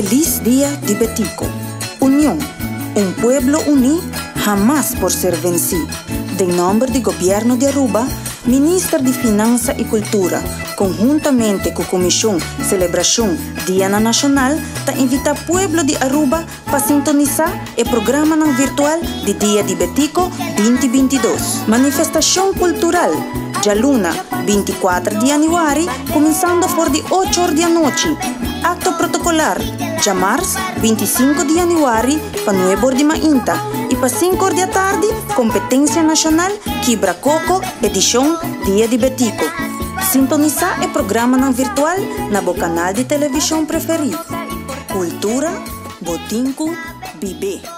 Feliz Día de Betico. Unión, un pueblo unido jamás por ser vencido. De nombre del Gobierno de Aruba, Ministro de Finanças e Cultura, conjuntamente com a Comissão Celebração Dia Nacional, está invita o pueblo de Aruba para sintonizar o programa virtual de Dia de Betico 2022. Manifestação cultural, já luna 24 de januário, começando por de 8 horas da noite. Acto protocolar, já março 25 de januário, para 9 horas de manhã. E para 5 horas da tarde, competência nacional, Quebra Coco, edição Dia de Betico. Sintonizar o programa virtual na seu canal de televisão preferido. Cultura, Botinco, Bibé.